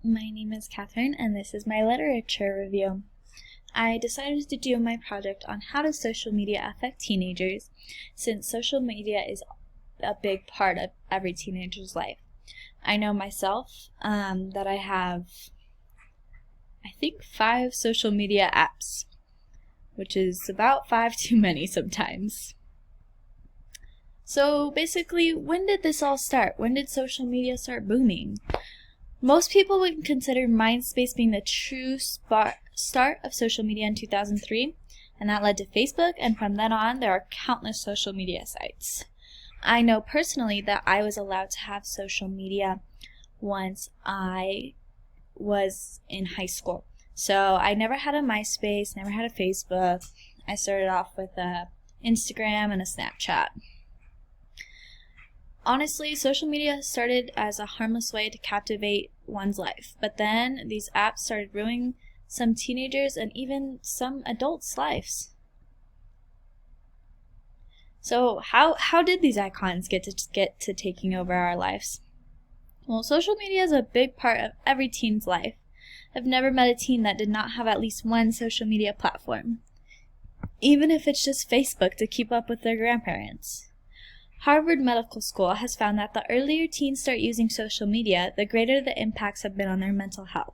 My name is Catherine, and this is my literature review. I decided to do my project on how does social media affect teenagers, since social media is a big part of every teenager's life. I know myself that I have, I think, 5 social media apps, which is about 5 too many sometimes. So basically, when did this all start? When did social media start booming? Most people would consider MySpace being the true start of social media in 2003, and that led to Facebook, and from then on there are countless social media sites. I know personally that I was allowed to have social media once I was in high school. So I never had a MySpace, never had a Facebook. I started off with a Instagram and a Snapchat. Honestly, social media started as a harmless way to captivate one's life, but then these apps started ruining some teenagers and even some adults' lives. So how did these icons get to taking over our lives? Well, social media is a big part of every teen's life. I've never met a teen that did not have at least one social media platform, even if it's just Facebook to keep up with their grandparents. Harvard Medical School has found that the earlier teens start using social media, the greater the impacts have been on their mental health.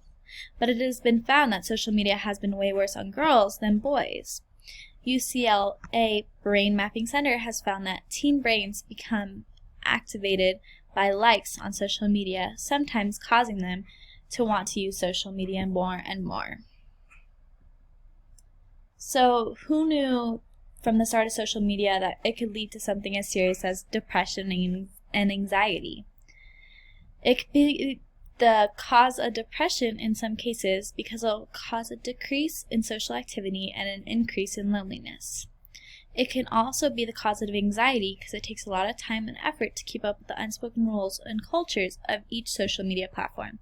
But it has been found that social media has been way worse on girls than boys. UCLA Brain Mapping Center has found that teen brains become activated by likes on social media, sometimes causing them to want to use social media more and more. So who knew from the start of social media that it could lead to something as serious as depression and anxiety? It could be the cause of depression in some cases because it will cause a decrease in social activity and an increase in loneliness. It can also be the cause of anxiety because it takes a lot of time and effort to keep up with the unspoken rules and cultures of each social media platform.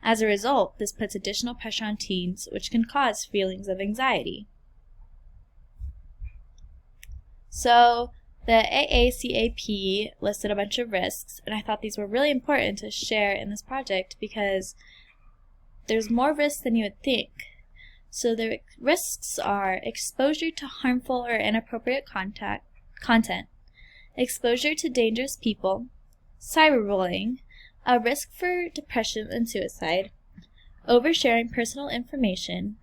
As a result, this puts additional pressure on teens, which can cause feelings of anxiety. So the AACAP listed a bunch of risks, and I thought these were really important to share in this project because there's more risks than you would think. So the risks are exposure to harmful or inappropriate content, exposure to dangerous people, cyberbullying, a risk for depression and suicide, oversharing personal information,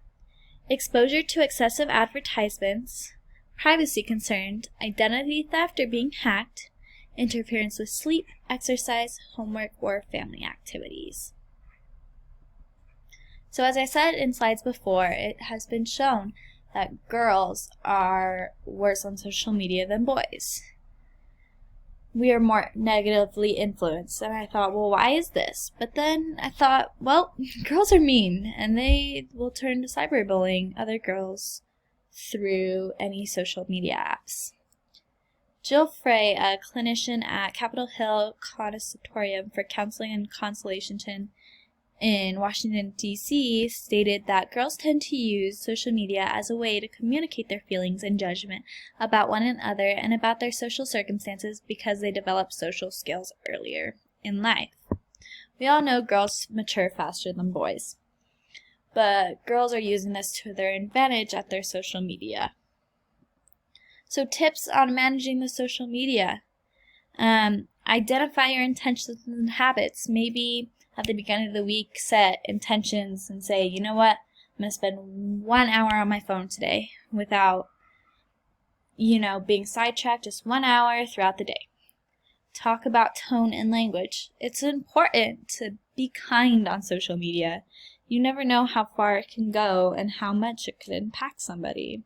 exposure to excessive advertisements, privacy concerns, identity theft or being hacked, interference with sleep, exercise, homework, or family activities. So as I said in slides before, it has been shown that girls are worse on social media than boys. We are more negatively influenced, and I thought, well, why is this? But then I thought, well, girls are mean, and they will turn to cyberbullying other girls through any social media apps. Jill Frey, a clinician at Capitol Hill Consultorium for Counseling and Consultation in Washington, D.C., stated that girls tend to use social media as a way to communicate their feelings and judgment about one another and about their social circumstances because they develop social skills earlier in life. We all know girls mature faster than boys, but girls are using this to their advantage at their social media. So tips on managing the social media. Identify your intentions and habits. Maybe at the beginning of the week, set intentions and say, you know what, I'm going to spend 1 hour on my phone today without, being sidetracked, just 1 hour throughout the day. Talk about tone and language. It's important to be kind on social media. You never know how far it can go and how much it could impact somebody.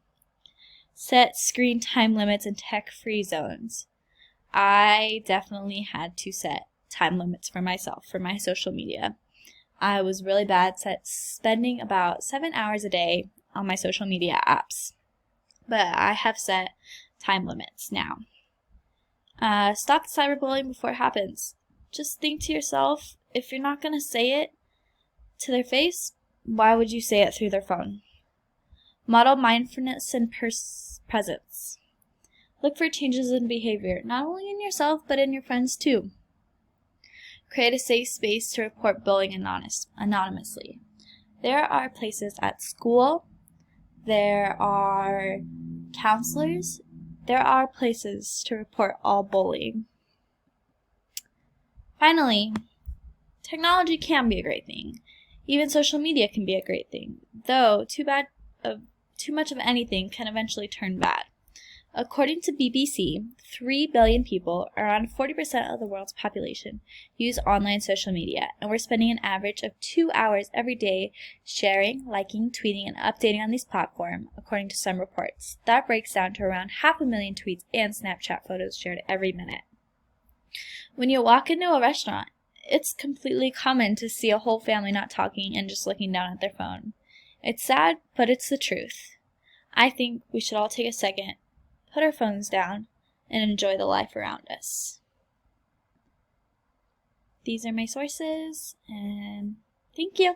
Set screen time limits and tech-free zones. I definitely had to set time limits for myself, for my social media. I was really bad at spending about 7 hours a day on my social media apps, but I have set time limits now. Stop cyberbullying before it happens. Just think to yourself, if you're not going to say it to their face, why would you say it through their phone? Model mindfulness and presence. Look for changes in behavior, not only in yourself, but in your friends too. Create a safe space to report bullying anonymously. There are places at school, there are counselors, there are places to report all bullying. Finally, technology can be a great thing. Even social media can be a great thing, though too much of anything can eventually turn bad. According to BBC, 3 billion people, around 40% of the world's population, use online social media, and we're spending an average of 2 hours every day sharing, liking, tweeting, and updating on these platforms, according to some reports. That breaks down to around 500,000 tweets and Snapchat photos shared every minute. When you walk into a restaurant, it's completely common to see a whole family not talking and just looking down at their phone. It's sad, but it's the truth. I think we should all take a second, put our phones down, and enjoy the life around us. These are my sources, and thank you.